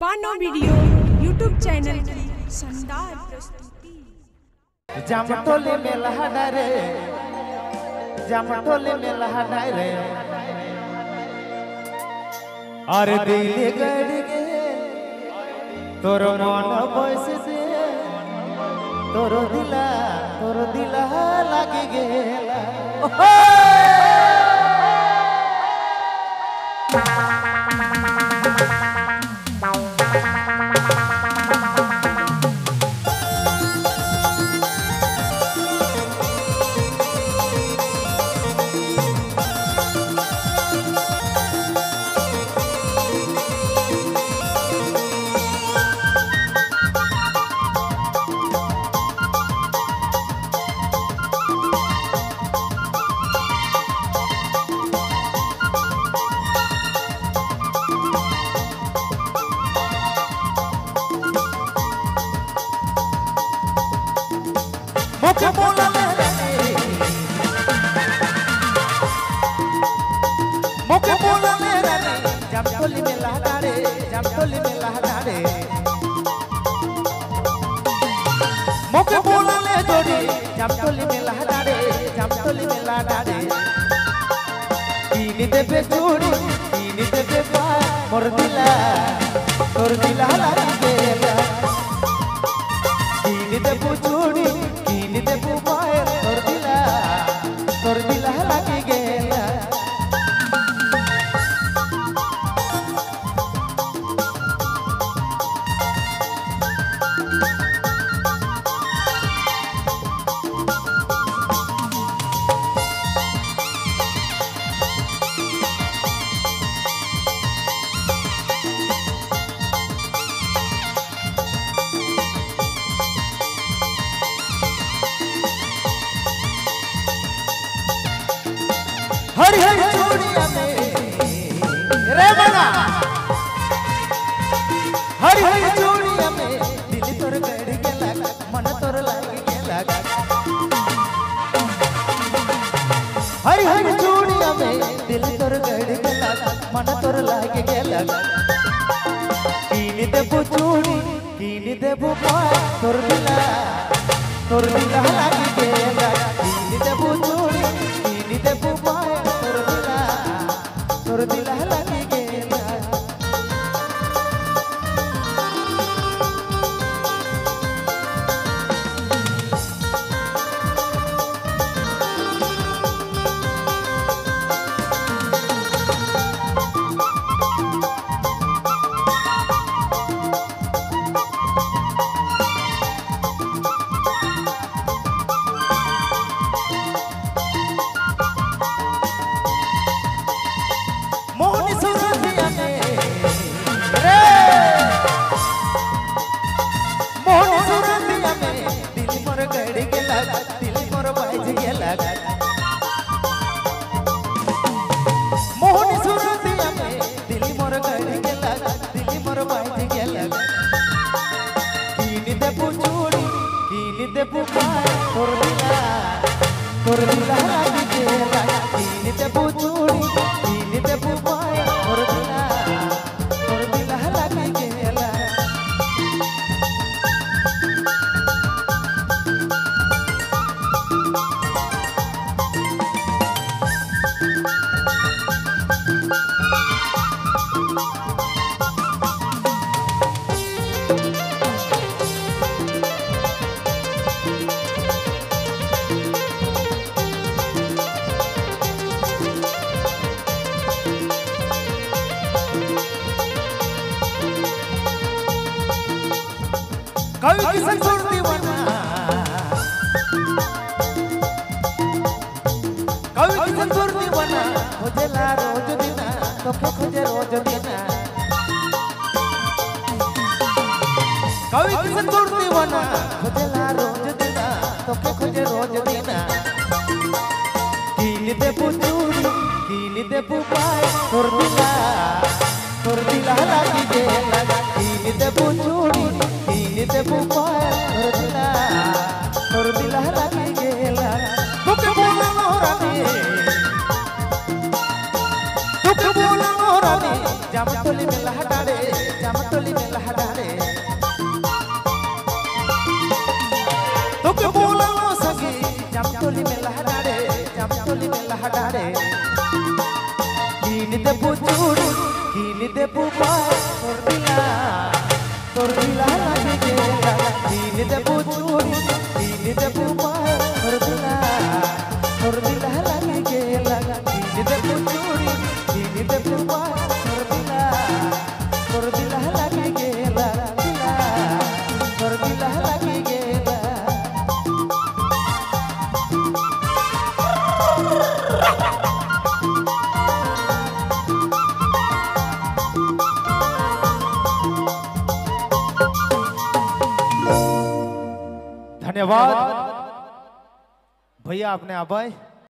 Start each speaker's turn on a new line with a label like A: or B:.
A: पानो video YouTube channel की शानदार प्रस्तुति।
B: जामटोले में लहड़ा रे, जामटोले में लहड़ा रे, और दिल गड़ गे तोर मन बस से तोर दिला लागे गेला। मुखे बोला मेरे मुखे बोला मेरे जामटोली में लहड़ा रे, जामटोली में लहड़ा रे, मुखे बोला ले जोड़ी जामटोली में लहड़ा रे, जामटोली में लहड़ा रे, कीनी देबे जोड़ी कीनी देबे पाय मोर दिला लागी गेला, कीनी देबो जोड़ी कीनी देबो पाय तोर दिला लागी गेला। हरी हरी चूड़िया में रे बना, हरी हरी चूड़िया में दिल तोर गड़ गेला, मन तोर लागी गेला, हरी हरी चूड़िया में दिल तोर गड़ गेला, मन तोर लागी गेला, कीनी देबो चूड़ी कीनी देबो पाय तोर दिला लागी गेला, कीनी देबो चूड़ी कीनी देबो पाय तोर दिला लागी गेला। मोहनी सुरतिया में रे, मोहनी सुरतिया में दिल मोर गड़ गेला, दिल मोर बाज गेला, मोहनी सुरतिया में दिल मोर गड़ गेला, दिल मोर बाज गेला, कीनी देबो चूड़ी कीनी देबो पाय तोर दिला लागी गेला, कीनी देबो चूड़ी कीनी देबो पाय तोर दिला लागी गेला। कवि किसन सुर दीवाना, कवि किसन सुर दीवाना, खोजेला रोज दिना तोके खोजे रोज दिना, कवि किसन सुर दीवाना, खोजेला रोज दिना तोके खोजे रोज दिना, कीनी देबो चूड़ी कीनी देबो पाय तोर दिला लागी गेला, कीनी देबो चूड़ी कीनी देबो पाय तोर दिला लागी गेला। मुखे बोला रानी, मुखे बोला रानी, जामटोली में लहड़ा रे, जामटोली में কিনে দেবো পায় তোর দিলা লাগে গেলা কিনে দেবো চুড়ি কিনে দেবো পায় তোর দিলা লাগে গেলা কিনে দেবো চুড়ি কিনে দেবো পায় তোর দিলা লাগে গেলা তোর দিলা লাগে গেলা धन्यवाद भैया आपने आभार